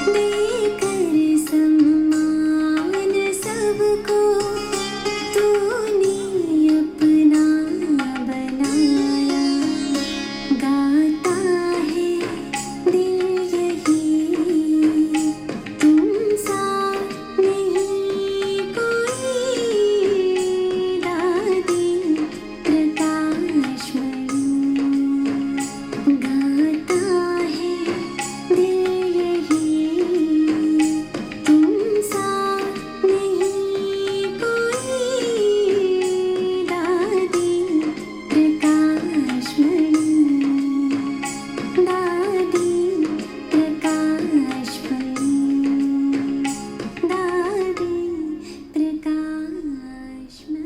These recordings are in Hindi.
देकर सम्मान सबको तूने अपना बनाया। गाता है दिल यही तुम सा नहीं कोई। दादी प्रकाशमणि गाता है दिल यही तुम सा नहीं कोई। दादी प्रकाशमणि दादी प्रकाशमणि दादी प्रकाशमणि।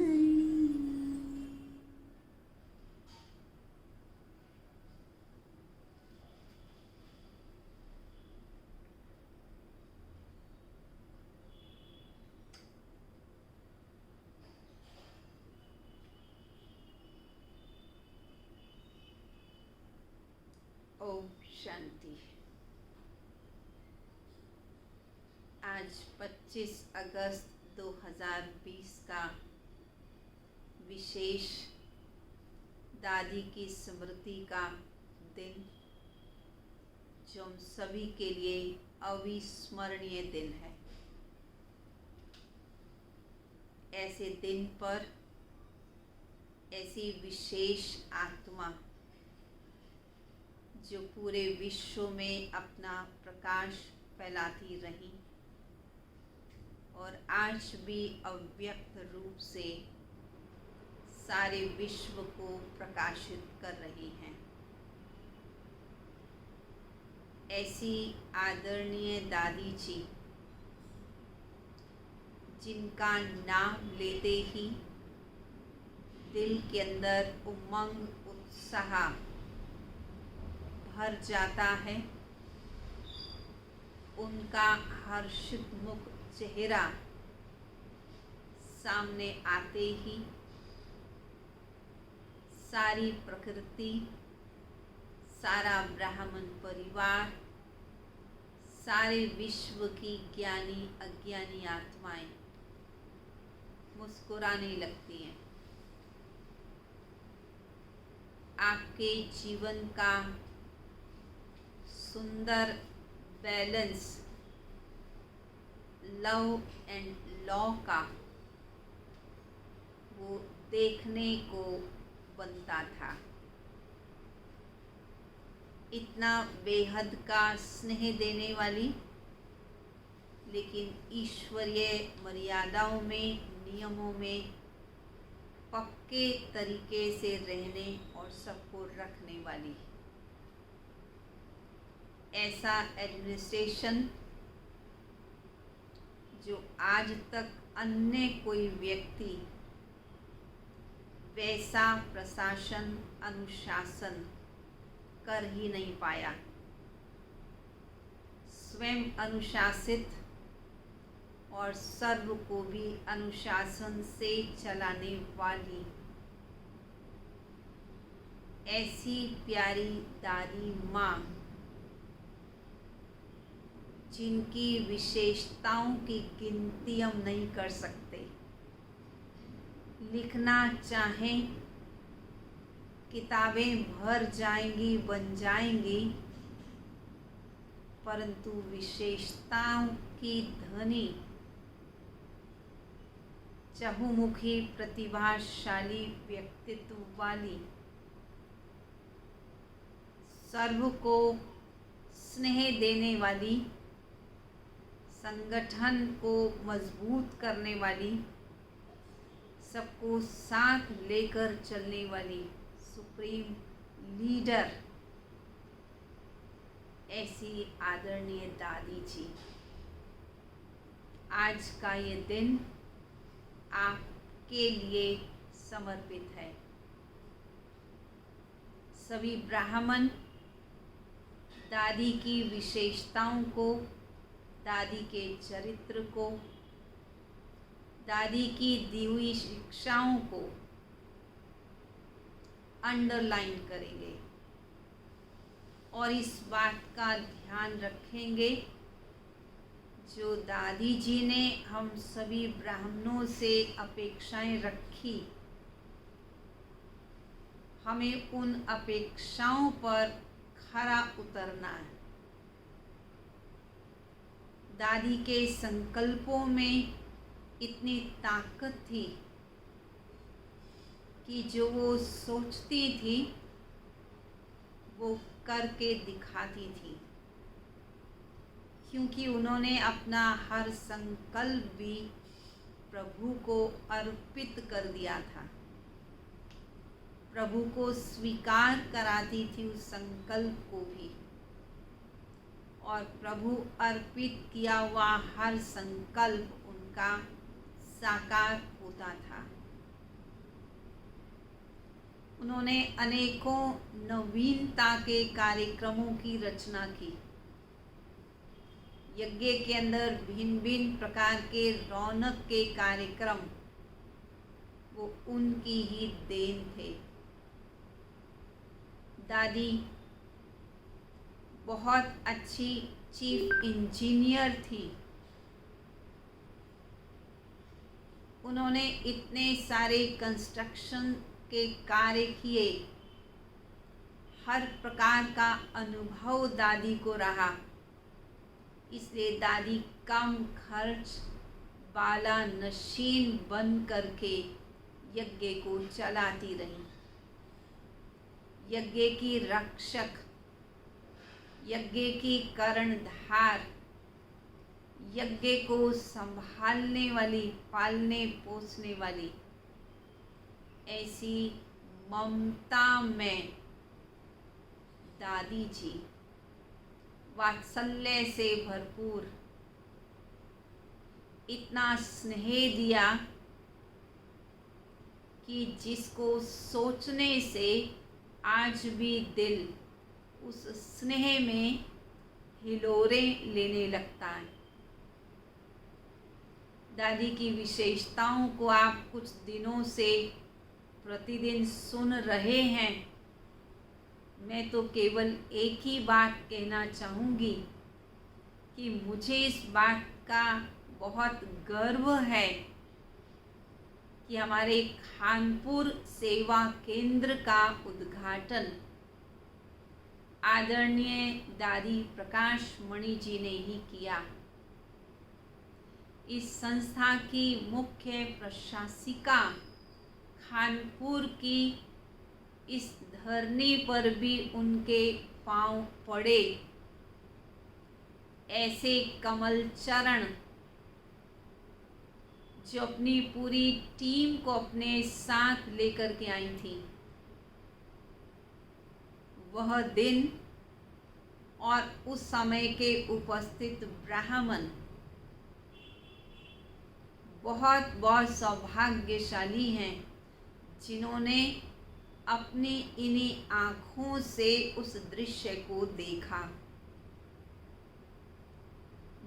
ओम शांति। आज 25 अगस्त 2020 का विशेष दादी की स्मृति का दिन, जो हम सभी के लिए अविस्मरणीय दिन है। ऐसे दिन पर ऐसी विशेष आत्मा जो पूरे विश्व में अपना प्रकाश फैलाती रही और आज भी अव्यक्त रूप से सारे विश्व को प्रकाशित कर रही हैं। ऐसी आदरणीय दादी जी, जिनका नाम लेते ही दिल के अंदर उमंग उत्साह भर जाता है, उनका हर्षित मुख चेहरा सामने आते ही सारी प्रकृति, सारा ब्राह्मण परिवार, सारे विश्व की ज्ञानी अज्ञानी आत्माएं मुस्कुराने लगती हैं। आपके जीवन का सुंदर बैलेंस लव एंड लॉ का वो देखने को बनता था। इतना बेहद का स्नेह देने वाली, लेकिन ईश्वरीय मर्यादाओं में, नियमों में पक्के तरीके से रहने और सबको रखने वाली। ऐसा एडमिनिस्ट्रेशन जो आज तक अन्य कोई व्यक्ति वैसा प्रशासन अनुशासन कर ही नहीं पाया। स्वयं अनुशासित और सर्व को भी अनुशासन से चलाने वाली ऐसी प्यारी दादी माँ, जिनकी विशेषताओं की गिनती हम नहीं कर सकते। लिखना चाहें किताबें भर जाएंगी, बन जाएंगी, परंतु विशेषताओं की धनी, चहुमुखी, प्रतिभाशाली व्यक्तित्व वाली, सर्व को स्नेह देने वाली, संगठन को मजबूत करने वाली, सबको साथ लेकर चलने वाली सुप्रीम लीडर, ऐसी आदरणीय दादी जी, आज का ये दिन आपके लिए समर्पित है। सभी ब्राह्मण दादी की विशेषताओं को, दादी के चरित्र को, दादी की दी हुई शिक्षाओं को अंडरलाइन करेंगे और इस बात का ध्यान रखेंगे जो दादी जी ने हम सभी ब्राह्मणों से अपेक्षाएं रखी, हमें उन अपेक्षाओं पर खरा उतरना है। दादी के संकल्पों में इतनी ताकत थी कि जो वो सोचती थी वो करके दिखाती थी, क्योंकि उन्होंने अपना हर संकल्प भी प्रभु को अर्पित कर दिया था। प्रभु को स्वीकार कराती थी उस संकल्प को भी, और प्रभु अर्पित किया हुआ हर संकल्प उनका साकार होता था। उन्होंने अनेकों नवीनता के कार्यक्रमों की रचना की। यज्ञ के अंदर भिन्न भिन्न प्रकार के रौनक के कार्यक्रम वो उनकी ही देन थे। दादी बहुत अच्छी चीफ इंजीनियर थी। उन्होंने इतने सारे कंस्ट्रक्शन के कार्य किए, हर प्रकार का अनुभव दादी को रहा, इसलिए दादी कम खर्च वाला मशीन बन करके यज्ञ को चलाती रही। यज्ञ की रक्षक, यज्ञ की कर्णधार, यज्ञ को संभालने वाली, पालने पोसने वाली, ऐसी ममता में दादी जी वात्सल्य से भरपूर, इतना स्नेह दिया कि जिसको सोचने से आज भी दिल उस स्नेह में हिलोरे लेने लगता है। दादी की विशेषताओं को आप कुछ दिनों से प्रतिदिन सुन रहे हैं। मैं तो केवल एक ही बात कहना चाहूँगी कि मुझे इस बात का बहुत गर्व है कि हमारे खानपुर सेवा केंद्र का उद्घाटन आदरणीय दादी प्रकाश मणि जी ने ही किया। इस संस्था की मुख्य प्रशासिका खानपुर की इस धरनी पर भी उनके पांव पड़े। ऐसे कमल चरण जो अपनी पूरी टीम को अपने साथ लेकर के आई थी, वह दिन और उस समय के उपस्थित ब्राह्मण बहुत बहुत सौभाग्यशाली हैं, जिन्होंने अपनी इन्हीं आँखों से उस दृश्य को देखा।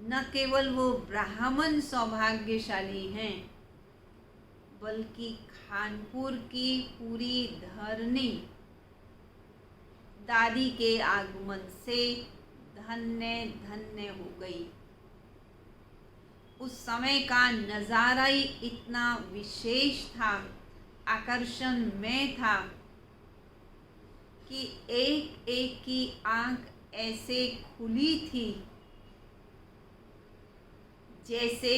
न केवल वो ब्राह्मण सौभाग्यशाली हैं, बल्कि खानपुर की पूरी धरनी दादी के आगमन से धन्य धन्य हो गई। उस समय का नज़ारा ही इतना विशेष था, आकर्षण में था कि एक एक की आंख ऐसे खुली थी जैसे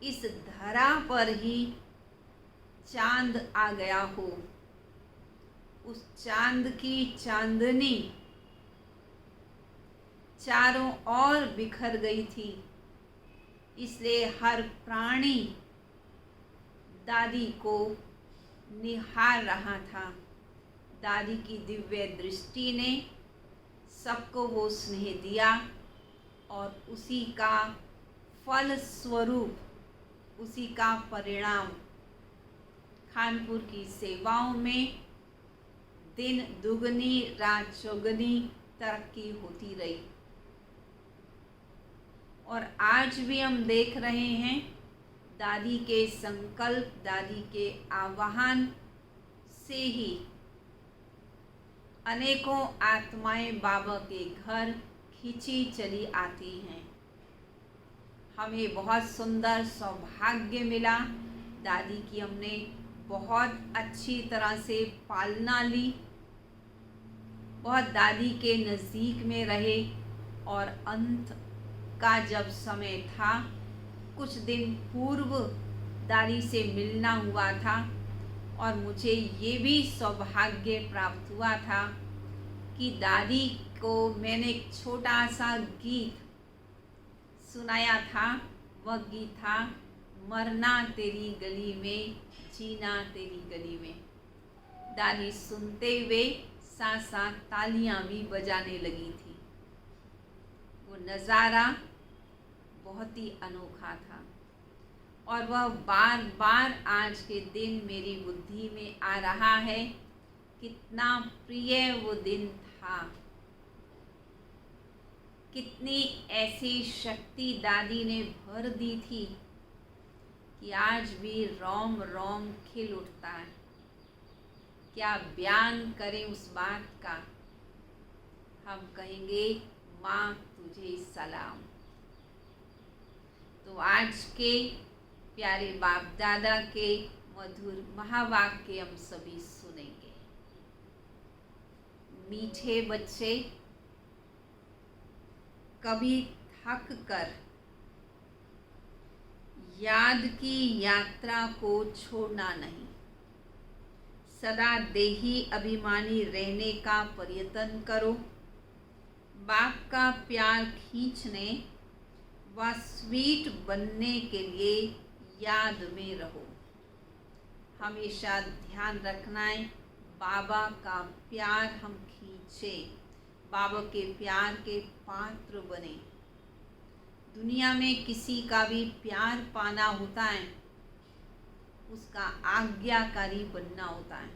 इस धरा पर ही चांद आ गया हो। उस चांद की चांदनी चारों ओर बिखर गई थी, इसलिए हर प्राणी दादी को निहार रहा था। दादी की दिव्य दृष्टि ने सबको वो स्नेह दिया और उसी का फल स्वरूप, उसी का परिणाम खानपुर की सेवाओं में दिन दुगनी रात चौगनी तरक्की होती रही। और आज भी हम देख रहे हैं दादी के संकल्प, दादी के आह्वान से ही अनेकों आत्माएं बाबा के घर खींची चली आती हैं। हमें बहुत सुंदर सौभाग्य मिला। दादी की हमने बहुत अच्छी तरह से पालना ली, बहुत दादी के नज़दीक में रहे और अंत का जब समय था, कुछ दिन पूर्व दादी से मिलना हुआ था और मुझे ये भी सौभाग्य प्राप्त हुआ था कि दादी को मैंने एक छोटा सा गीत सुनाया था। वह गीत था मरना तेरी गली में, जीना तेरी गली में। दादी सुनते हुए साथ साथ तालियां भी बजाने लगी थी। वो नज़ारा बहुत ही अनोखा था और वह बार बार आज के दिन मेरी बुद्धि में आ रहा है। कितना प्रिय वो दिन था, कितनी ऐसी शक्ति दादी ने भर दी थी कि आज भी रोम रोम खिल उठता है। क्या बयान करें उस बात का। हम कहेंगे माँ तुझे सलाम। तो आज के प्यारे बाप दादा के मधुर महावाक्य हम सभी सुनेंगे। मीठे बच्चे, कभी थक कर याद की यात्रा को छोड़ना नहीं। सदा देही अभिमानी रहने का प्रयत्न करो। बाप का प्यार खींचने व स्वीट बनने के लिए याद में रहो। हमेशा ध्यान रखना है बाबा का प्यार हम खींचे, बाबा के प्यार के पात्र बने। दुनिया में किसी का भी प्यार पाना होता है, उसका आज्ञाकारी बनना होता है,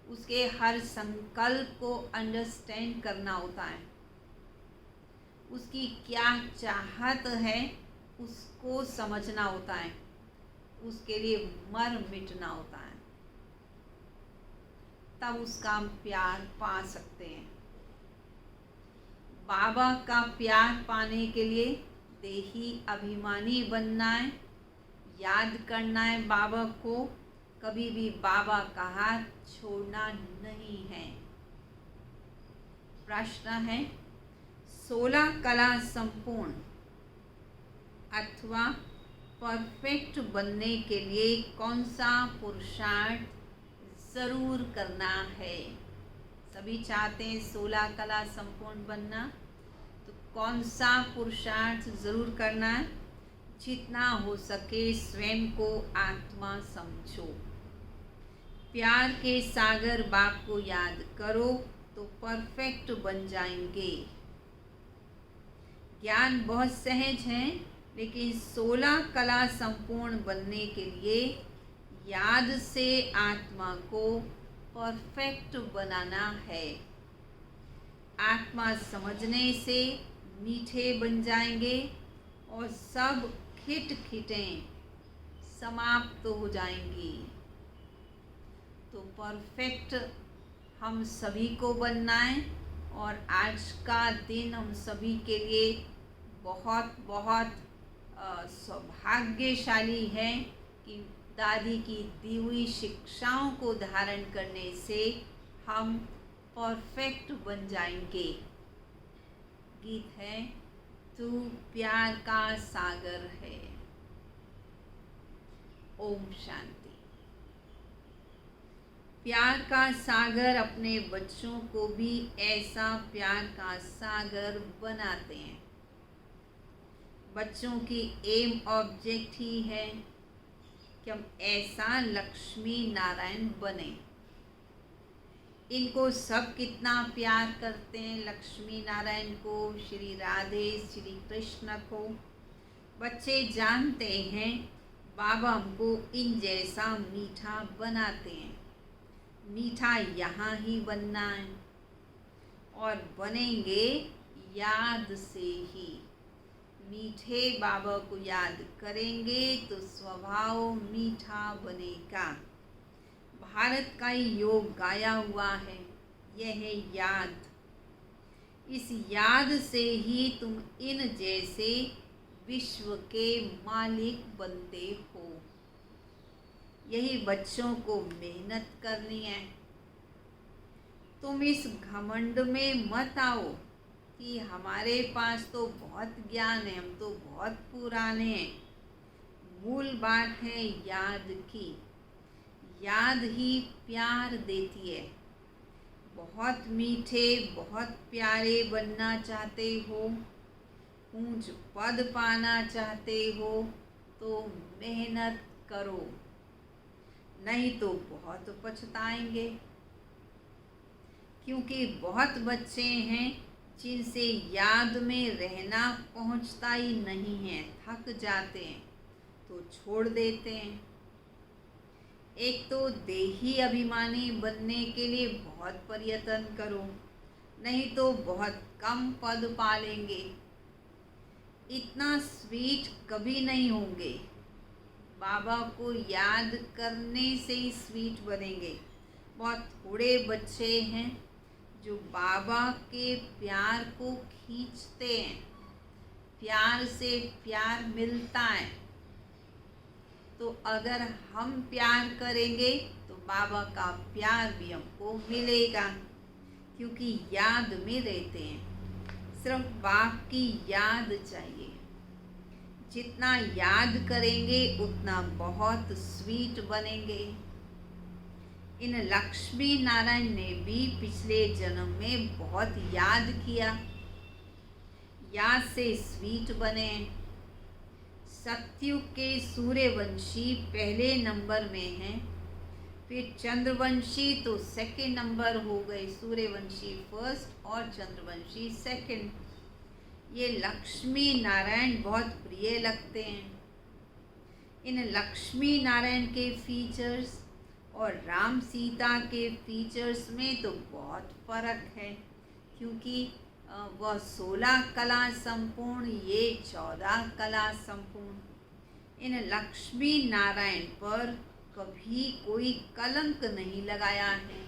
उसके हर संकल्प को अंडरस्टैंड करना होता है, उसकी क्या चाहत है उसको समझना होता है, उसके लिए मर मिटना होता है, तब उसका प्यार पा सकते हैं। बाबा का प्यार पाने के लिए देही अभिमानी बनना है, याद करना है बाबा को, कभी भी बाबा का हाथ छोड़ना नहीं है। प्रश्न है 16 कला संपूर्ण अथवा परफेक्ट बनने के लिए कौन सा पुरुषार्थ ज़रूर करना है। सभी चाहते हैं 16 कला संपूर्ण बनना, तो कौन सा पुरुषार्थ ज़रूर करना है। जितना हो सके स्वयं को आत्मा समझो। प्यार के सागर बाप को याद करो तो परफेक्ट बन जाएंगे। ज्ञान बहुत सहज है, लेकिन 16 कला संपूर्ण बनने के लिए याद से आत्मा को परफेक्ट बनाना है। आत्मा समझने से मीठे बन जाएंगे और सब खिटखिटें समाप्त हो जाएंगी। तो परफेक्ट हम सभी को बनना है और आज का दिन हम सभी के लिए बहुत बहुत सौभाग्यशाली है कि दादी की दी हुई शिक्षाओं को धारण करने से हम परफेक्ट बन जाएंगे। गीत है तू प्यार का सागर है। ओम शांति। प्यार का सागर अपने बच्चों को भी ऐसा प्यार का सागर बनाते हैं। बच्चों की एम ऑब्जेक्ट ही है कि हम ऐसा लक्ष्मी नारायण बने। इनको सब कितना प्यार करते हैं, लक्ष्मी नारायण को, श्री राधे श्री कृष्ण को। बच्चे जानते हैं बाबा हमको इन जैसा मीठा बनाते हैं। मीठा यहाँ ही बनना है और बनेंगे याद से ही। मीठे बाबा को याद करेंगे तो स्वभाव मीठा बनेगा। भारत का ही योग गाया हुआ है, यह है याद। इस याद से ही तुम इन जैसे विश्व के मालिक बनते हो। यही बच्चों को मेहनत करनी है। तुम इस घमंड में मत आओ कि हमारे पास तो बहुत ज्ञान है, हम तो बहुत पुराने हैं। मूल बात है याद की। याद ही प्यार देती है। बहुत मीठे, बहुत प्यारे बनना चाहते हो, ऊंच पद पाना चाहते हो तो मेहनत करो, नहीं तो बहुत पछताएंगे। क्योंकि बहुत बच्चे हैं जिनसे याद में रहना पहुंचता ही नहीं है, थक जाते हैं तो छोड़ देते हैं। एक तो देही अभिमानी बनने के लिए बहुत प्रयत्न करो, नहीं तो बहुत कम पद पालेंगे। इतना स्वीट कभी नहीं होंगे। बाबा को याद करने से ही स्वीट बनेंगे। बहुत थोड़े बच्चे हैं जो बाबा के प्यार को खींचते हैं। प्यार से प्यार मिलता है। तो अगर हम प्यार करेंगे तो बाबा का प्यार भी हमको मिलेगा, क्योंकि याद में रहते हैं। सिर्फ बाप की याद चाहिए। जितना याद करेंगे उतना बहुत स्वीट बनेंगे। इन लक्ष्मी नारायण ने भी पिछले जन्म में बहुत याद किया, याद से स्वीट बने। सतयुग के सूर्यवंशी पहले नंबर में हैं, फिर चंद्रवंशी तो सेकंड नंबर हो गए। सूर्यवंशी फर्स्ट और चंद्रवंशी सेकंड। ये लक्ष्मी नारायण बहुत प्रिय लगते हैं। इन लक्ष्मी नारायण के फीचर्स और राम सीता के फीचर्स में तो बहुत फर्क है, क्योंकि वह 16 कला संपूर्ण, ये 14 कला संपूर्ण। इन लक्ष्मी नारायण पर कभी कोई कलंक नहीं लगाया है।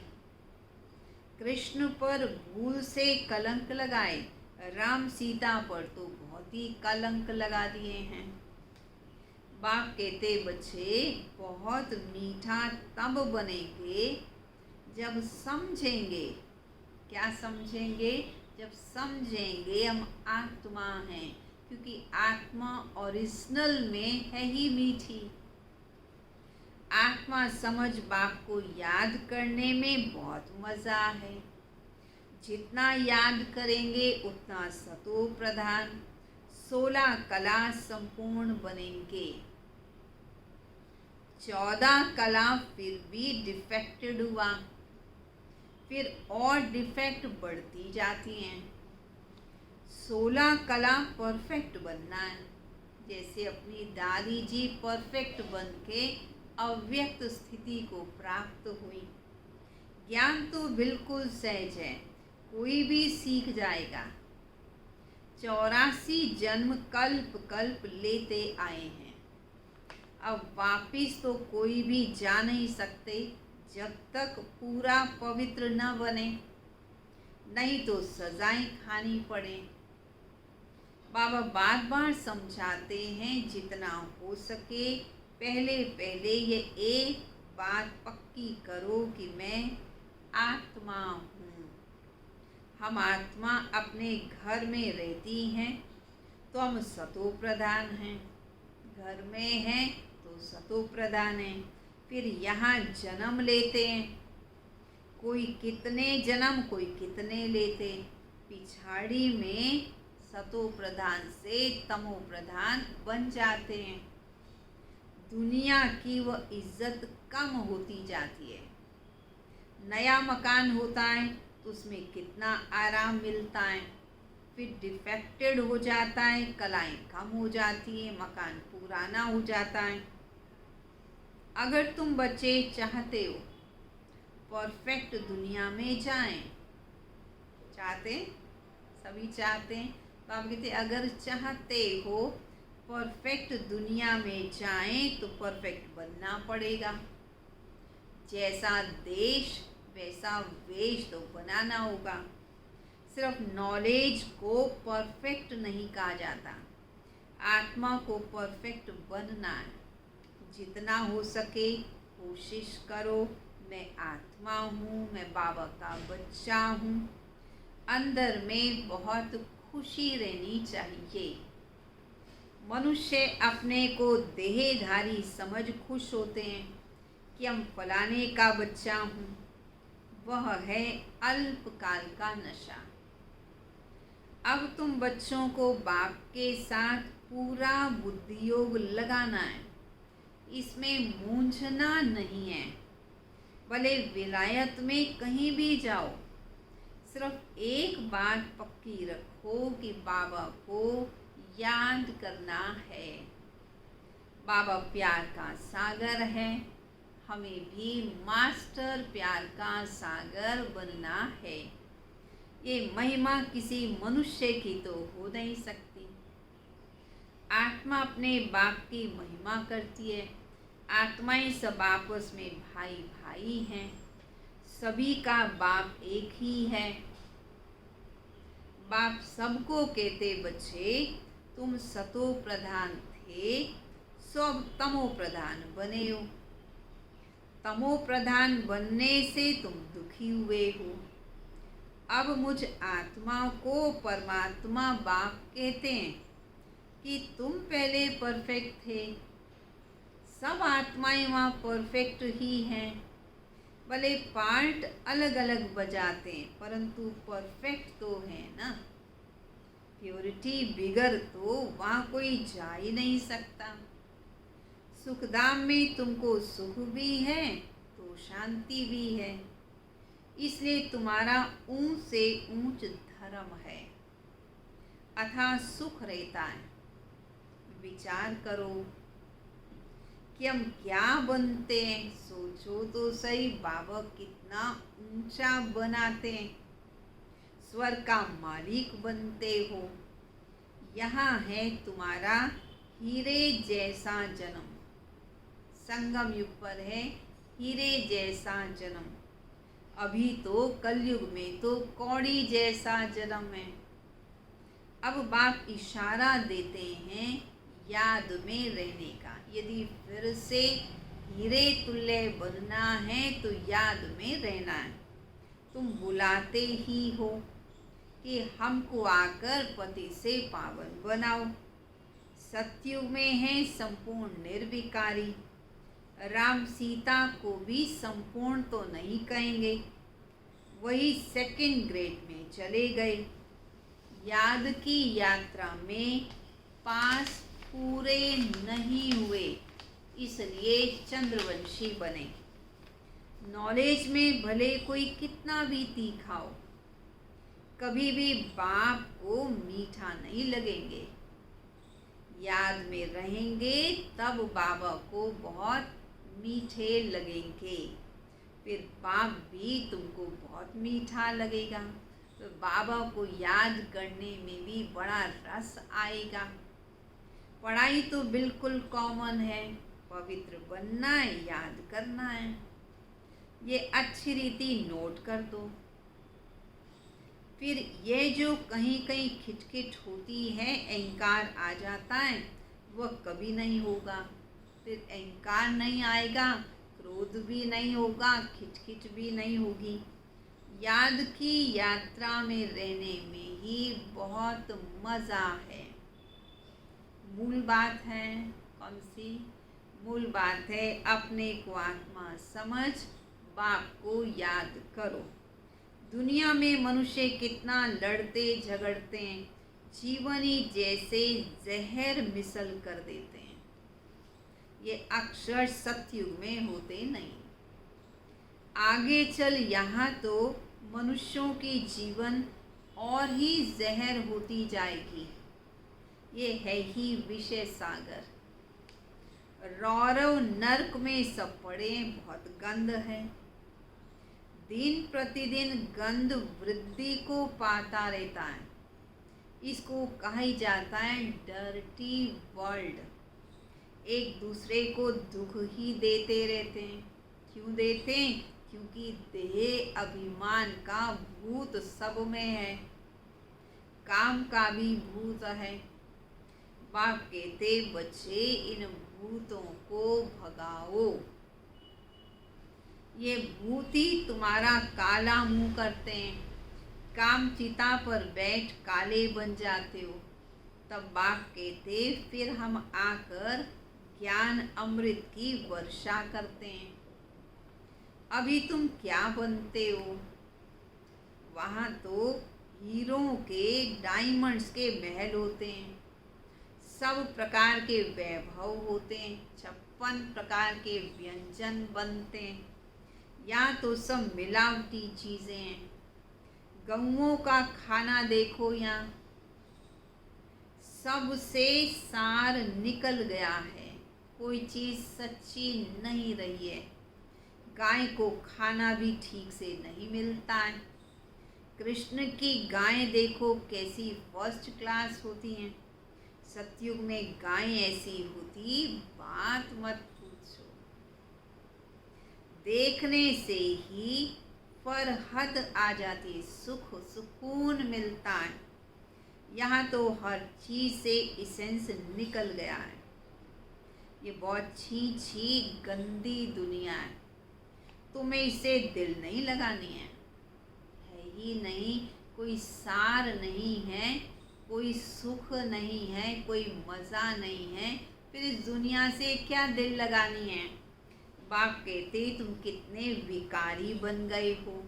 कृष्ण पर भूल से कलंक लगाए, राम सीता पर तो बहुत ही कलंक लगा दिए हैं। बाप कहते बच्चे बहुत मीठा तब बनेंगे जब समझेंगे। क्या समझेंगे? जब समझेंगे हम आत्मा हैं, क्योंकि आत्मा ओरिजिनल में है ही मीठी। आत्मा समझ बाप को याद करने में बहुत मज़ा है। जितना याद करेंगे उतना सतो प्रधान 16 कला संपूर्ण बनेंगे। 14 कला फिर भी डिफेक्टेड हुआ, फिर और डिफेक्ट बढ़ती जाती हैं। 16 कला परफेक्ट बनना है। जैसे अपनी दादी जी परफेक्ट बन के अव्यक्त स्थिति को प्राप्त हुई। ज्ञान तो बिल्कुल सहज है, कोई भी सीख जाएगा। 84 जन्म कल्प कल्प लेते आए हैं। अब वापिस तो कोई भी जा नहीं सकते जब तक पूरा पवित्र न बने, नहीं तो सजाएं खानी पड़े। बाबा बार बार समझाते हैं जितना हो सके पहले पहले ये एक बात पक्की करो कि मैं आत्मा हूँ। हम आत्मा अपने घर में रहती हैं तो हम सतो प्रधान हैं, घर में हैं तो सतो प्रधान हैं। फिर यहाँ जन्म लेते हैं, कोई कितने जन्म कोई कितने लेते, पिछाड़ी में सतो प्रधान से तमो प्रधान बन जाते हैं। दुनिया की वह इज्जत कम होती जाती है। नया मकान होता है तो उसमें कितना आराम मिलता है, फिर डिफेक्टेड हो जाता है, कलाएं कम हो जाती है, मकान पुराना हो जाता है। अगर तुम बच्चे चाहते हो परफेक्ट दुनिया में जाएं, चाहते सभी चाहते हैं, तो आप कहते अगर चाहते हो परफेक्ट दुनिया में जाएं तो परफेक्ट बनना पड़ेगा। जैसा देश वैसा वेश तो बनाना होगा। सिर्फ नॉलेज को परफेक्ट नहीं कहा जाता, आत्मा को परफेक्ट बनना है। जितना हो सके कोशिश करो। मैं आत्मा हूँ, मैं बाबा का बच्चा हूँ। अंदर में बहुत खुशी रहनी चाहिए। मनुष्य अपने को देहधारी समझ खुश होते हैं कि हम फलाने का बच्चा हूँ। वह है अल्पकाल का नशा। अब तुम बच्चों को बाप के साथ पूरा बुद्धियोग लगाना है। इसमें मूंझना नहीं है। भले विलायत में कहीं भी जाओ, सिर्फ एक बात पक्की रखो कि बाबा को याद करना है। बाबा प्यार का सागर है। हमें भी मास्टर प्यार का सागर बनना है। ये महिमा किसी मनुष्य की तो हो नहीं सकती। आत्मा अपने बाप की महिमा करती है। आत्माएं सब आपस में भाई भाई हैं। सभी का बाप एक ही है। बाप सबको कहते, बच्चे तुम सतो प्रधान थे, सब तमो प्रधान बने हो। तमो प्रधान बनने से तुम दुखी हुए हो। अब मुझ आत्मा को परमात्मा बाप कहते हैं कि तुम पहले परफेक्ट थे। सब आत्माएं वहाँ परफेक्ट ही हैं। भले पार्ट अलग अलग बजाते हैं, परंतु परफेक्ट तो है ना। प्योरिटी बिगर तो वहाँ कोई जा ही नहीं सकता। सुखधाम में तुमको सुख भी है तो शांति भी है। इसलिए तुम्हारा ऊंच से ऊंच धर्म है, अथाह सुख रहता है। विचार करो कि हम क्या बनते हैं। सोचो तो सही, बाबा कितना ऊंचा बनाते हैं। स्वर्ग का मालिक बनते हो। यहाँ है तुम्हारा हीरे जैसा जन्म। संगम युग पर है हीरे जैसा जन्म। अभी तो कलयुग में तो कौड़ी जैसा जन्म है। अब बाप इशारा देते हैं याद में रहने का। यदि फिर से हीरे तुल्य बनना है तो याद में रहना है। तुम बुलाते ही हो कि हमको आकर पति से पावन बनाओ। सतयुग में है संपूर्ण निर्विकारी। राम सीता को भी संपूर्ण तो नहीं कहेंगे, वही सेकंड ग्रेड में चले गए। याद की यात्रा में पास पूरे नहीं हुए, इसलिए चंद्रवंशी बने। नॉलेज में भले कोई कितना भी तीखा हो, कभी भी बाप को मीठा नहीं लगेंगे। याद में रहेंगे तब बाबा को बहुत मीठे लगेंगे। फिर बाप भी तुमको बहुत मीठा लगेगा। तो बाबा को याद करने में भी बड़ा रस आएगा। पढ़ाई तो बिल्कुल कॉमन है। पवित्र बनना है, याद करना है। ये अच्छी रीति नोट कर दो। फिर ये जो कहीं कहीं खिटखिट होती है, अहंकार आ जाता है, वह कभी नहीं होगा। फिर अहंकार नहीं आएगा, क्रोध भी नहीं होगा, खिटखिट भी नहीं होगी। याद की यात्रा में रहने में ही बहुत मज़ा है। मूल बात है कौन सी? मूल बात है अपने को आत्मा समझ, बाप को याद करो। दुनिया में मनुष्य कितना लड़ते झगड़ते हैं, जीवन ही जैसे जहर मिसल कर देते हैं। ये अक्षर सतयुग में होते नहीं। आगे चल यहाँ तो मनुष्यों की जीवन और ही जहर होती जाएगी। ये है ही विषय सागर। रौरव नर्क में सब पड़े, बहुत गंध है। दिन प्रतिदिन गंध वृद्धि को पाता रहता है। इसको कहा ही जाता है डर्टी वर्ल्ड। एक दूसरे को दुख ही देते रहते हैं। क्यों देते हैं? क्योंकि देह अभिमान का भूत सब में है, काम का भी भूत है। बाप कहते बच्चे इन भूतों को भगाओ। ये भूत ही तुम्हारा काला मुंह करते हैं, काम चिता पर बैठ काले बन जाते हो। तब बाप कहते फिर हम आकर ज्ञान अमृत की वर्षा करते हैं। अभी तुम क्या बनते हो? वहाँ तो हीरों के, डायमंड्स के महल होते हैं, सब प्रकार के वैभव होते हैं, 56 प्रकार के व्यंजन बनते हैं। यहाँ तो सब मिलावटी चीज़ें हैं। गऊओं का खाना देखो, यहाँ सबसे सार निकल गया है, कोई चीज़ सच्ची नहीं रही है। गाय को खाना भी ठीक से नहीं मिलता है। कृष्ण की गायें देखो कैसी फर्स्ट क्लास होती हैं। सतयुग में गायें ऐसी होती बात मत पूछो, देखने से ही फरहद आ जाती, सुख सुकून मिलता है। यहाँ तो हर चीज़ से इसेंस निकल गया है। ये बहुत छी गंदी दुनिया है। तुम्हें इसे दिल नहीं लगानी है ही नहीं, कोई सार नहीं है, कोई सुख नहीं है, कोई मज़ा नहीं है, फिर इस दुनिया से क्या दिल लगानी है। बाप कहते तुम कितने विकारी बन गए हो।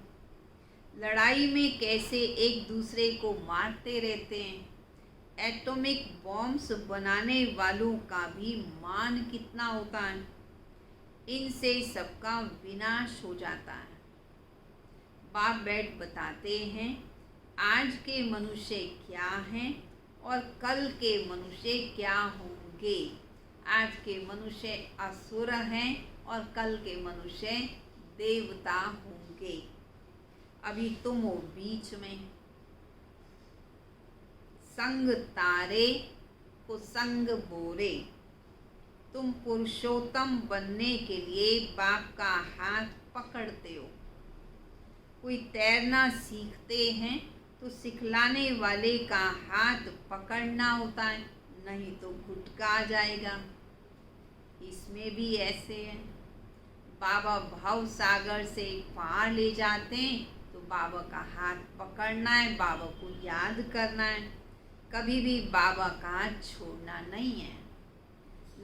लड़ाई में कैसे एक दूसरे को मारते रहते हैं। एटॉमिक बॉम्ब्स बनाने वालों का भी मान कितना होता है। इनसे सबका विनाश हो जाता है। बाप बैठ बताते हैं आज के मनुष्य क्या हैं और कल के मनुष्य क्या होंगे। आज के मनुष्य असुर हैं और कल के मनुष्य देवता होंगे। अभी तुम हो बीच में। संग तारे को संग बोरे। तुम पुरुषोत्तम बनने के लिए बाप का हाथ पकड़ते हो। कोई तैरना सीखते हैं तो सिखलाने वाले का हाथ पकड़ना होता है, नहीं तो घुटका आ जाएगा। इसमें भी ऐसे है। बाबा भाव सागर से पार ले जाते हैं तो बाबा का हाथ पकड़ना है, बाबा को याद करना है, कभी भी बाबा का हाथ छोड़ना नहीं है,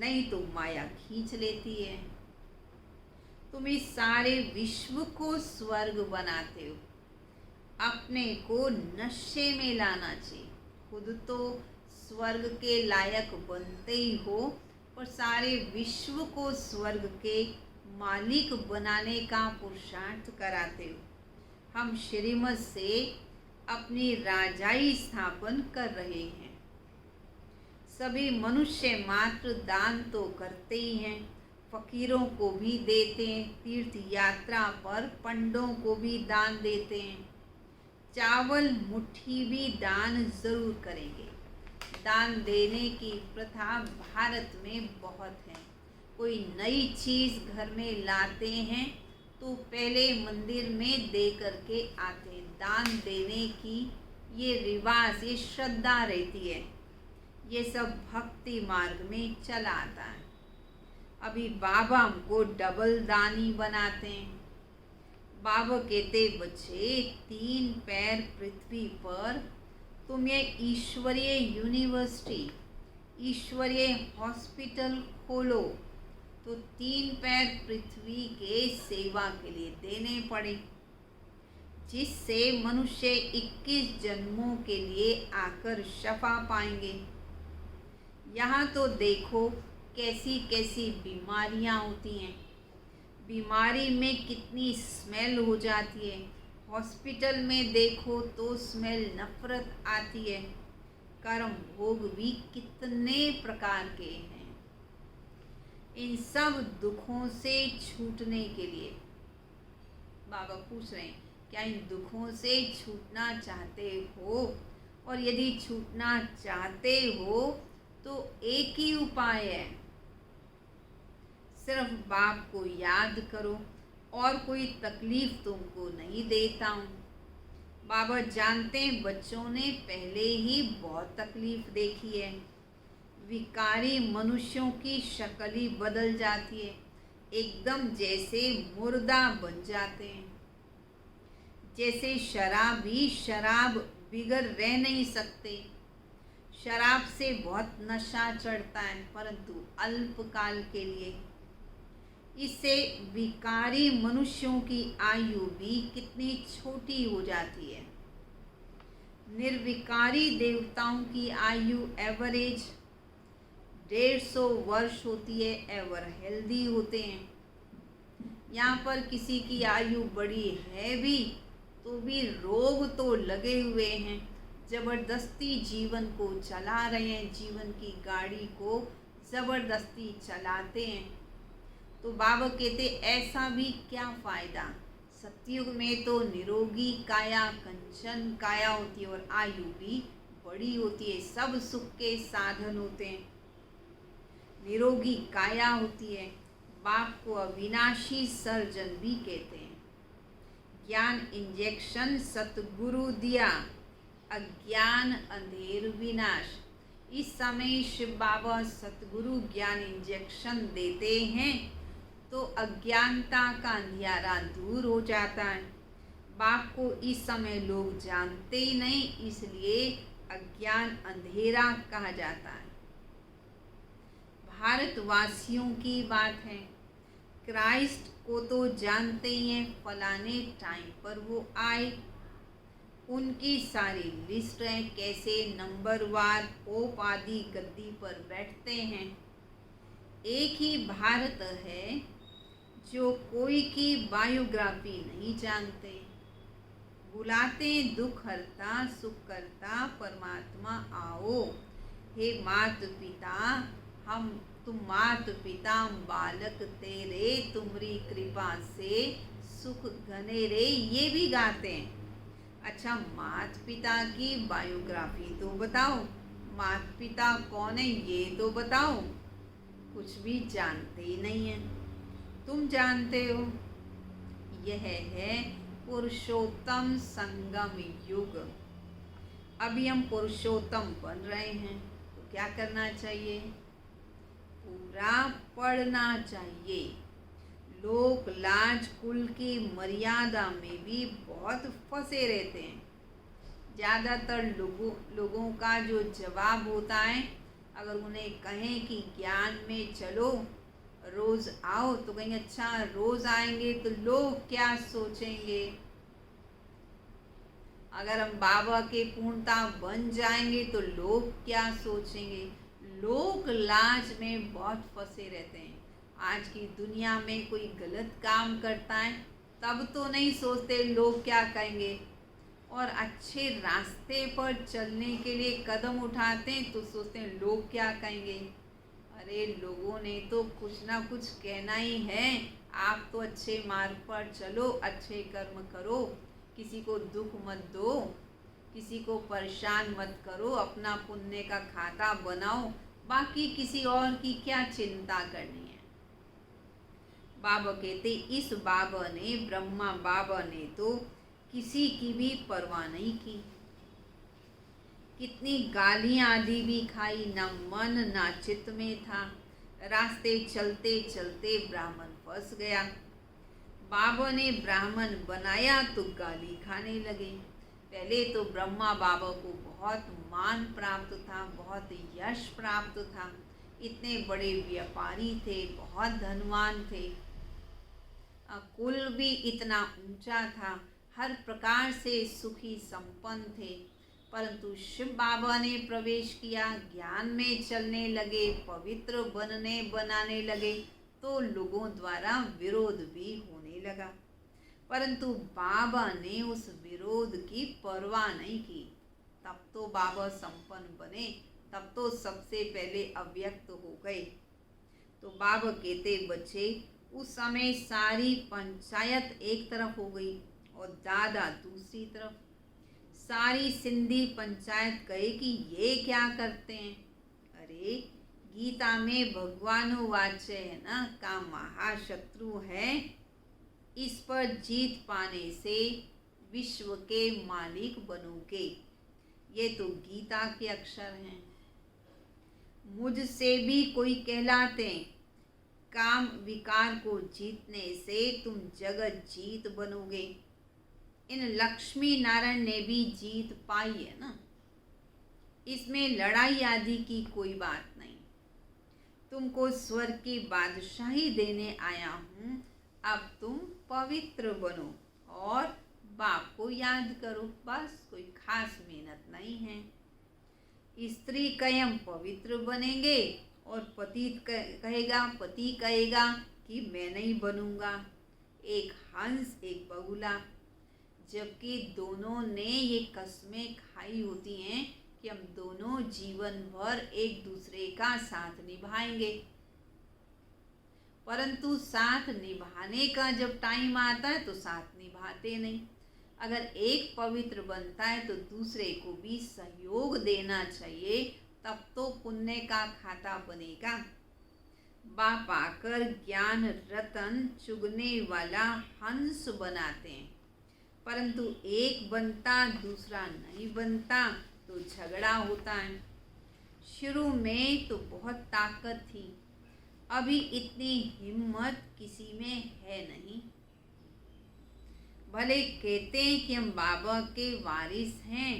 नहीं तो माया खींच लेती है। तुम इस सारे विश्व को स्वर्ग बनाते हो। अपने को नशे में लाना चाहिए। खुद तो स्वर्ग के लायक बनते ही हो और सारे विश्व को स्वर्ग के मालिक बनाने का पुरुषार्थ कराते हो। हम श्रीमत से अपनी राजाई स्थापन कर रहे हैं। सभी मनुष्य मात्र दान तो करते ही हैं, फकीरों को भी देते हैं, तीर्थ यात्रा पर पंडों को भी दान देते हैं, चावल मुट्ठी भी दान जरूर करेंगे। दान देने की प्रथा भारत में बहुत है। कोई नई चीज़ घर में लाते हैं तो पहले मंदिर में दे करके आते हैं। दान देने की ये रिवाज, ये श्रद्धा रहती है। ये सब भक्ति मार्ग में चला आता है। अभी बाबा हमको डबल दानी बनाते हैं। बाबा कहते बच्चे 3 पैर पृथ्वी पर तुम ये ईश्वरीय यूनिवर्सिटी, ईश्वरीय हॉस्पिटल खोलो तो 3 पैर पृथ्वी के सेवा के लिए देने पड़े, जिससे मनुष्य 21 जन्मों के लिए आकर शफा पाएंगे। यहाँ तो देखो कैसी कैसी बीमारियाँ होती हैं। बीमारी में कितनी स्मेल हो जाती है। हॉस्पिटल में देखो तो स्मेल नफरत आती है। कर्म भोग भी कितने प्रकार के हैं। इन सब दुखों से छूटने के लिए बाबा पूछ रहे हैं, क्या इन दुखों से छूटना चाहते हो? और यदि छूटना चाहते हो तो एक ही उपाय है, सिर्फ बाप को याद करो और कोई तकलीफ तुमको नहीं देता हूँ। बाबा जानते हैं बच्चों ने पहले ही बहुत तकलीफ देखी है। विकारी मनुष्यों की शक्ल ही बदल जाती है, एकदम जैसे मुर्दा बन जाते हैं। जैसे शराबी शराब बिगर रह नहीं सकते। शराब से बहुत नशा चढ़ता है, परंतु अल्पकाल के लिए। इससे विकारी मनुष्यों की आयु भी कितनी छोटी हो जाती है। निर्विकारी देवताओं की आयु एवरेज 150 वर्ष होती है, एवर हेल्दी होते हैं। यहाँ पर किसी की आयु बड़ी है भी, तो भी रोग तो लगे हुए हैं, जबरदस्ती जीवन को चला रहे हैं, जीवन की गाड़ी को जबरदस्ती चलाते हैं। तो बाबा कहते ऐसा भी क्या फ़ायदा। सतयुग में तो निरोगी काया कंचन काया होती है और आयु भी बड़ी होती है, सब सुख के साधन होते हैं। निरोगी काया होती है। बाप को अविनाशी सर्जन भी कहते हैं। ज्ञान इंजेक्शन सतगुरु दिया, अज्ञान अंधेर विनाश। इस समय शिव बाबा सतगुरु ज्ञान इंजेक्शन देते हैं तो अज्ञानता का अंधियारा दूर हो जाता है। बाप को इस समय लोग जानते ही नहीं, इसलिए अज्ञान अंधेरा कहा जाता है। भारतवासियों की बात है, क्राइस्ट को तो जानते ही हैं, फलाने टाइम पर वो आए। उनकी सारी लिस्ट है, कैसे नंबरवार पोप आदि गद्दी पर बैठते हैं। एक ही भारत है जो कोई की बायोग्राफी नहीं जानते। बुलाते दुख हरता सुख करता परमात्मा आओ। हे मात पिता हम तुम मात पिता हम बालक तेरे, तुम्हारी कृपा से सुख घने रे, ये भी गाते हैं। अच्छा, मात पिता की बायोग्राफी तो बताओ, मात पिता कौन है ये तो बताओ। कुछ भी जानते ही नहीं है। तुम जानते हो, यह है पुरुषोत्तम संगम युग। अभी हम पुरुषोत्तम बन रहे हैं, तो क्या करना चाहिए? पूरा पढ़ना चाहिए। लोक लाज कुल की मर्यादा में भी बहुत फंसे रहते हैं। ज़्यादातर लोगों का जो जवाब होता है, अगर उन्हें कहें कि ज्ञान में चलो, रोज़ आओ, तो कहेंगे अच्छा रोज़ आएंगे तो लोग क्या सोचेंगे। अगर हम बाबा के पूर्णता बन जाएंगे तो लोग क्या सोचेंगे। लोग लाज में बहुत फंसे रहते हैं। आज की दुनिया में कोई गलत काम करता है तब तो नहीं सोचते लोग क्या कहेंगे, और अच्छे रास्ते पर चलने के लिए कदम उठाते हैं तो सोचते हैं लोग क्या कहेंगे। अरे लोगों ने तो कुछ ना कुछ कहना ही है। आप तो अच्छे मार्ग पर चलो, अच्छे कर्म करो, किसी को दुख मत दो, किसी को परेशान मत करो, अपना पुण्य का खाता बनाओ, बाकी किसी और की क्या चिंता करनी है। बाबा कहते इस बाबा ने, ब्रह्मा बाबा ने तो किसी की भी परवाह नहीं की। कितनी गालियां आदि भी खाई, ना मन ना चित्त में था। रास्ते चलते चलते ब्राह्मण फंस गया। बाबा ने ब्राह्मण बनाया तो गाली खाने लगे। पहले तो ब्रह्मा बाबा को बहुत मान प्राप्त था, बहुत यश प्राप्त था, इतने बड़े व्यापारी थे, बहुत धनवान थे, कुल भी इतना ऊंचा था, हर प्रकार से सुखी संपन्न थे। परंतु शिव बाबा ने प्रवेश किया, ज्ञान में चलने लगे, पवित्र बनाने लगे, तो लोगों द्वारा विरोध भी होने लगा। परंतु बाबा ने उस विरोध की परवाह नहीं की। तब तो बाबा संपन्न बने, तब तो सबसे पहले अव्यक्त हो गए। तो बाबा कहते बच्चे, उस समय सारी पंचायत एक तरफ हो गई और दादा दूसरी तरफ। सारी सिंधी पंचायत कहे कि ये क्या करते हैं। अरे गीता में भगवान वाच्य है ना, का महाशत्रु है, इस पर जीत पाने से विश्व के मालिक बनोगे। ये तो गीता के अक्षर हैं। मुझसे भी कोई कहलाते। काम विकार को जीतने से तुम जगत जीत बनोगे। इन लक्ष्मी नारायण ने भी जीत पाई है ना, इसमें लड़ाई आदि की कोई बात नहीं। तुमको स्वर्ग की बादशाही देने आया हूँ, अब तुम पवित्र बनो और बाप को याद करो, बस कोई खास मेहनत नहीं है। स्त्री कयम पवित्र बनेंगे और पति कहेगा कि मैं नहीं बनूंगा। एक हंस एक बगुला, जबकि दोनों ने ये कस्में खाई होती हैं कि हम दोनों जीवन भर एक दूसरे का साथ निभाएंगे, परंतु साथ निभाने का जब टाइम आता है तो साथ निभाते नहीं। अगर एक पवित्र बनता है तो दूसरे को भी सहयोग देना चाहिए, तब तो पुण्य का खाता बनेगा। बाप आकर ज्ञान रतन चुगने वाला हंस बनाते हैं, परंतु एक बनता दूसरा नहीं बनता तो झगड़ा होता है। शुरू में तो बहुत ताकत थी, अभी इतनी हिम्मत किसी में है नहीं। भले कहते हैं कि हम बाबा के वारिस हैं,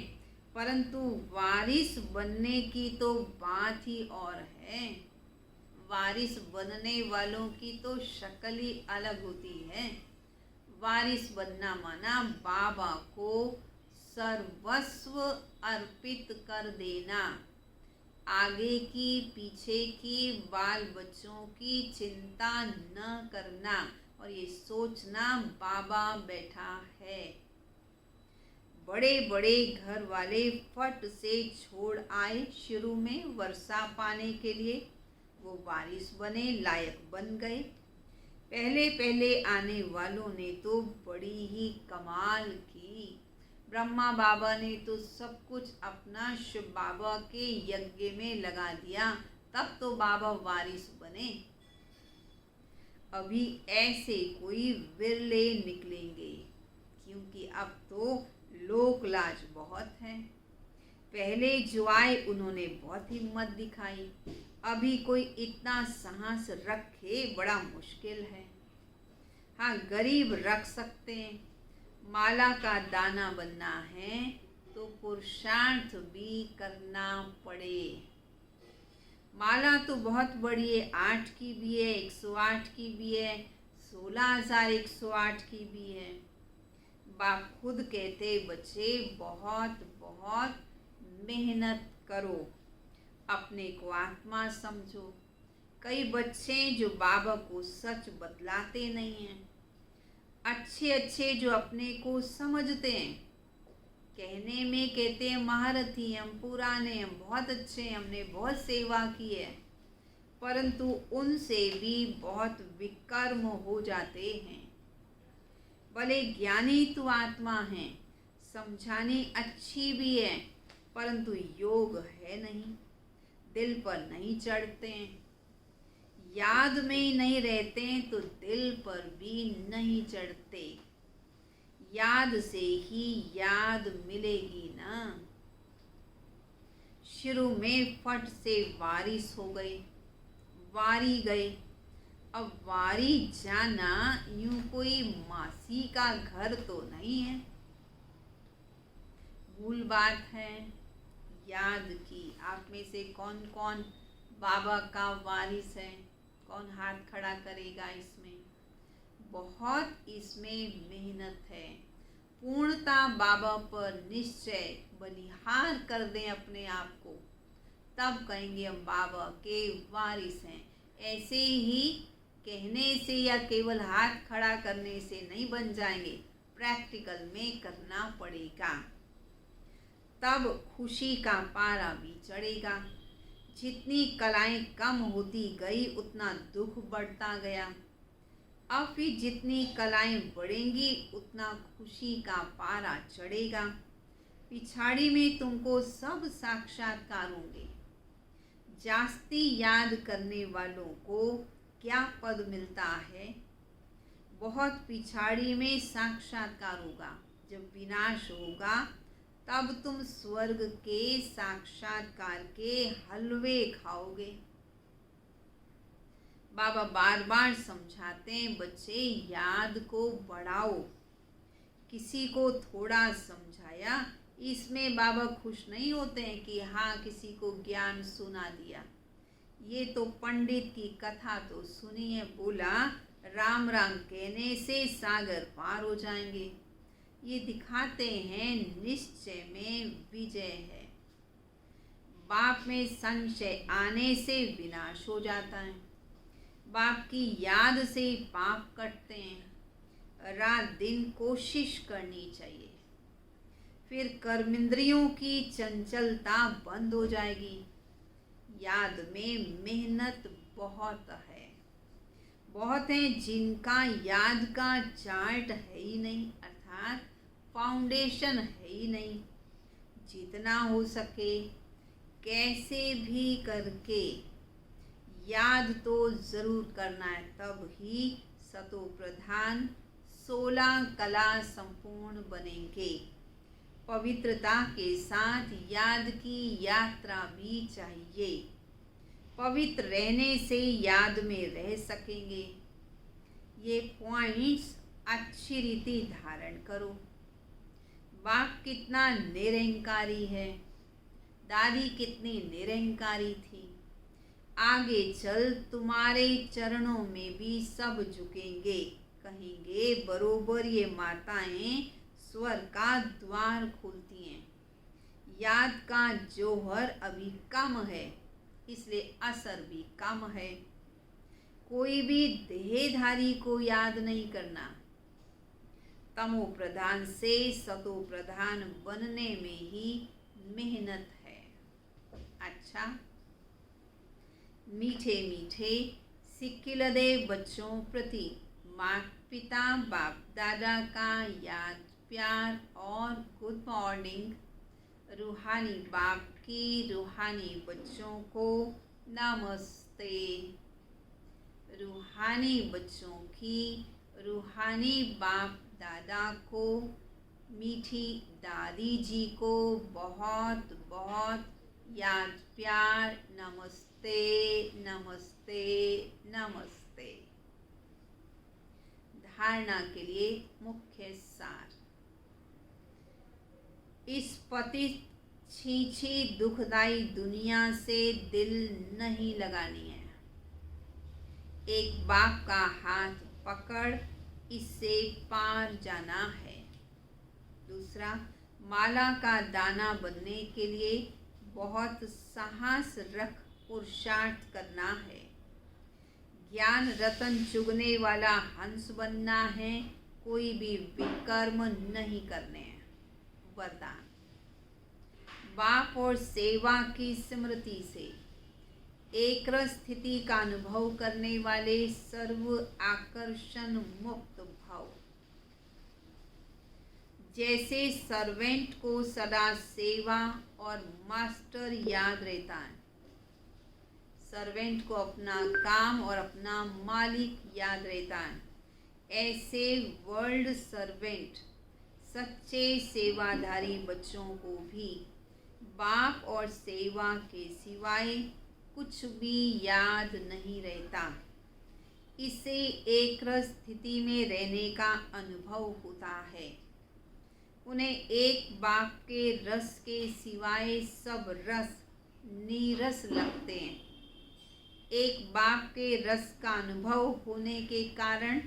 परंतु वारिस बनने की तो बात ही और है। वारिस बनने वालों की तो शक्ल ही अलग होती है। वारिस बनना माना बाबा को सर्वस्व अर्पित कर देना, आगे की पीछे की बाल बच्चों की चिंता न करना और ये सोचना बाबा बैठा है। बड़े बड़े घर वाले फट से छोड़ आए शुरू में वर्षा पाने के लिए, वो बारिश बने लायक बन गए। पहले पहले आने वालों ने तो बड़ी ही कमाल की। ब्रह्मा बाबा ने तो सब कुछ अपना शिव बाबा के यज्ञ में लगा दिया, तब तो बाबा वारिस बने। अभी ऐसे कोई विरले निकलेंगे, क्योंकि अब तो लोक लाज बहुत है। पहले जो आए उन्होंने बहुत हिम्मत दिखाई, अभी कोई इतना साहस रखे बड़ा मुश्किल है। हाँ, गरीब रख सकते हैं। माला का दाना बनना है तो पुरुषार्थ भी करना पड़े। माला तो बहुत बड़ी है, 8 की भी है, 108 की भी है, 16,108 की भी है। बाप खुद कहते बच्चे बहुत बहुत मेहनत करो, अपने को आत्मा समझो। कई बच्चे जो बाबा को सच बतलाते नहीं हैं, अच्छे अच्छे जो अपने को समझते हैं, कहने में कहते हैं महारथी हम, पुराने हम, बहुत अच्छे हैं, हमने बहुत सेवा की है, परंतु उनसे भी बहुत विकर्म हो जाते हैं। भले ज्ञानी तो आत्मा हैं, समझाने अच्छी भी है, परंतु योग है नहीं, दिल पर नहीं चढ़ते हैं। याद में नहीं रहते हैं तो दिल पर भी नहीं चढ़ते। याद से ही याद मिलेगी ना। शुरू में फट से वारिस हो गए, वारी गए। अब वारी जाना यूं कोई मासी का घर तो नहीं है। भूल बात है याद की। आप में से कौन कौन बाबा का वारिस है? कौन हाथ खड़ा करेगा? इसमें बहुत इसमें मेहनत है। पूर्णता बाबा पर निश्चय बलिहार कर दें अपने आप को, तब कहेंगे हम बाबा के वारिस हैं। ऐसे ही कहने से या केवल हाथ खड़ा करने से नहीं बन जाएंगे, प्रैक्टिकल में करना पड़ेगा, तब खुशी का पारा भी चढ़ेगा। जितनी कलाएं कम होती गई उतना दुख बढ़ता गया। अब फिर जितनी कलाएं बढ़ेंगी उतना खुशी का पारा चढ़ेगा। पिछाड़ी में तुमको सब साक्षात्कार होंगे। जास्ती याद करने वालों को क्या पद मिलता है? बहुत पिछाड़ी में साक्षात्कार होगा। जब विनाश होगा तब तुम स्वर्ग के साक्षात्कार के हलवे खाओगे। बाबा बार बार समझाते हैं, बच्चे याद को बढ़ाओ। किसी को थोड़ा समझाया, इसमें बाबा खुश नहीं होते हैं कि हाँ किसी को ज्ञान सुना दिया। ये तो पंडित की कथा तो सुनी है, बोला राम राम कहने से सागर पार हो जाएंगे। ये दिखाते हैं निश्चय में विजय है। बाप में संशय आने से विनाश हो जाता है। बाप की याद से पाप कटते हैं। रात दिन कोशिश करनी चाहिए, फिर कर्मेंद्रियों की चंचलता बंद हो जाएगी। याद में मेहनत बहुत है। बहुत हैं जिनका याद का चार्ट है ही नहीं, अर्थात फाउंडेशन है ही नहीं। जितना हो सके कैसे भी करके याद तो ज़रूर करना है, तब ही सतो प्रधान 16 कला संपूर्ण बनेंगे। पवित्रता के साथ याद की यात्रा भी चाहिए। पवित्र रहने से याद में रह सकेंगे। ये पॉइंट्स अच्छी रीति धारण करो। बाप कितना निरहंकारी है, दादी कितनी निरहंकारी थी। आगे चल तुम्हारे चरणों में भी सब झुकेंगे, कहेंगे बरोबर ये माताएं स्वर्ग का द्वार खोलती हैं। याद का जौहर अभी कम है, इसलिए असर भी कम है। कोई भी देहधारी को याद नहीं करना। तमो प्रधान से सतो प्रधान बनने में ही मेहनत है। अच्छा, मीठे मीठे सिक्किलदे बच्चों प्रति माता पिता बाप दादा का याद प्यार और गुड मॉर्निंग। रूहानी बाप की रूहानी बच्चों को नमस्ते। रूहानी बच्चों की रूहानी बाप दादा को, मीठी दादी जी को बहुत बहुत याद प्यार नमस्ते नमस्ते नमस्ते। धारणा के लिए मुख्य सार। इस पतित छींची दुखदाई दुनिया से दिल नहीं लगानी है। एक बाप का हाथ पकड़ इससे पार जाना है। दूसरा, माला का दाना बनने के लिए बहुत साहस रख पुरुषार्थ करना है। ज्ञान रतन चुगने वाला हंस बनना है, कोई भी विकर्म नहीं करने हैं। वरदान। बाप और सेवा की स्मृति से एक स्थिति का अनुभव करने वाले सर्व आकर्षण मुक्त भाव। जैसे सर्वेंट को सदा सेवा और मास्टर याद रहता है, सर्वेंट को अपना काम और अपना मालिक याद रहता है, ऐसे वर्ल्ड सर्वेंट सच्चे सेवाधारी बच्चों को भी बाप और सेवा के सिवाय कुछ भी याद नहीं रहता। इसे एक रस स्थिति में रहने का अनुभव होता है। उन्हें एक बाप के रस के सिवाय सब रस नीरस लगते हैं। एक बाप के रस का अनुभव होने के कारण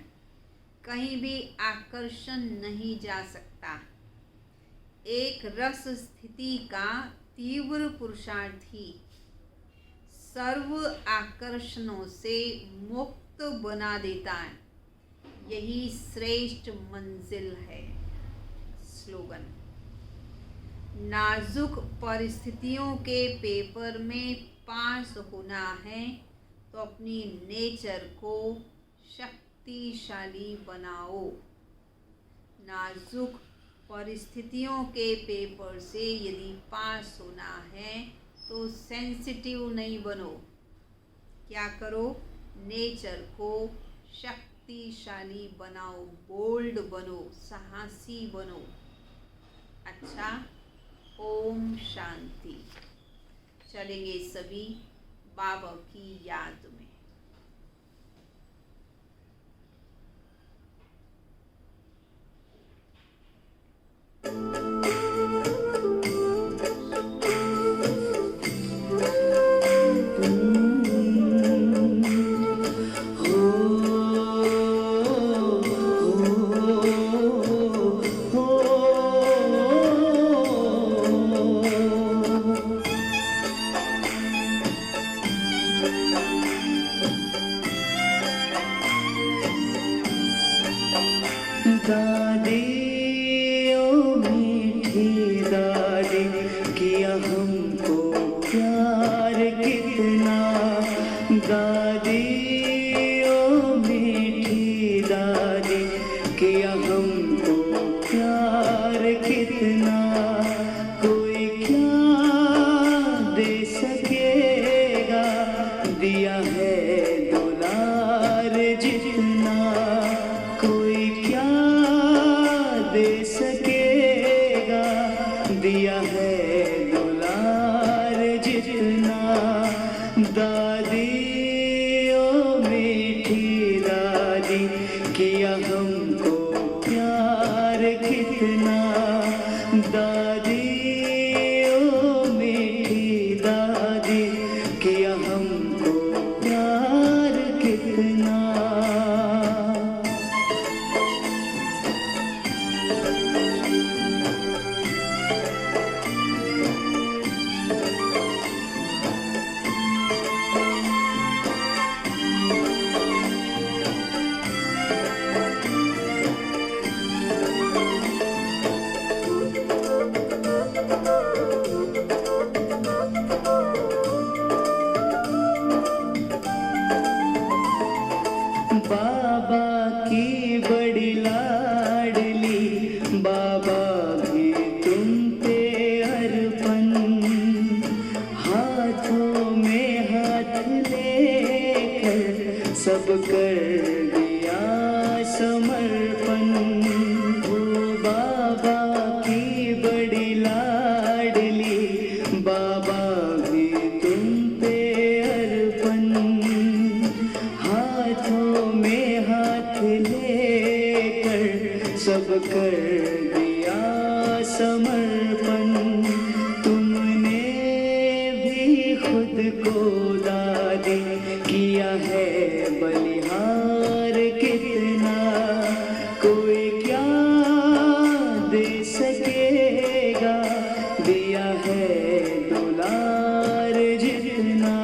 कहीं भी आकर्षण नहीं जा सकता। एक रस स्थिति का तीव्र पुरुषार्थी सर्व आकर्षणों से मुक्त बना देता है। यही श्रेष्ठ मंजिल है। स्लोगन। नाजुक परिस्थितियों के पेपर में पास होना है तो अपनी नेचर को शक्तिशाली बनाओ। नाजुक परिस्थितियों के पेपर से यदि पास होना है तो सेंसिटिव नहीं बनो। क्या करो? नेचर को शक्तिशाली बनाओ, बोल्ड बनो, साहसी बनो। अच्छा, ओम शांति। चलेंगे सभी बाबा की याद में। दादी ओ मीठी दादी, किया हमको प्यार कितना। दादी ओ मीठी दादी, किया हमको प्यार कितना। कोई क्या दे सकेगा, दिया है दुलार जितना। कोई क्या दे सकेगा, दिया है दुलार जितना। दादी ओ मीठी दादी, किया हमको प्यार कितना। दादी ओ मीठी दादी, किया हमको प्यार कितना। बाबा की बड़ी लाडली, बाबा भी तुम पे अर्पण। हाथों में हाथ लेकर सब कर दिया समर्पण। वो बाबा की बड़ी लाडली, बाबा भी तुम पे अर्पण। हाथों में हाथ लेकर सब कर दिया समर्पण। तुमने भी खुद को दादी किया है बलिहार कितना। कोई क्या दे सकेगा, दिया है दुलार जितना।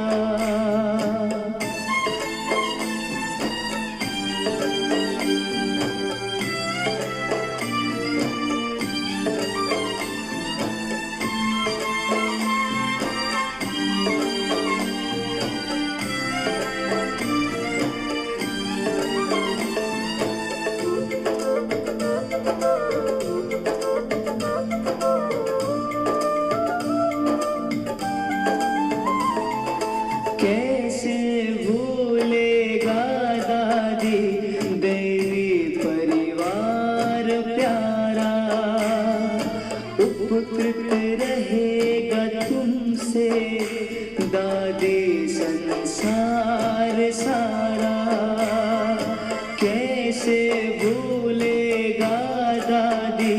कैसे भूलेगा दादी देवी परिवार प्यारा। उपकृत रहेगा तुमसे दादी संसार सारा। कैसे भूलेगा दादी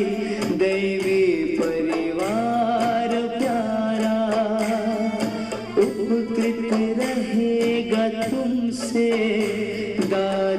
देवी परिवार प्यारा। उपकृत रहेगा तुमसे दादी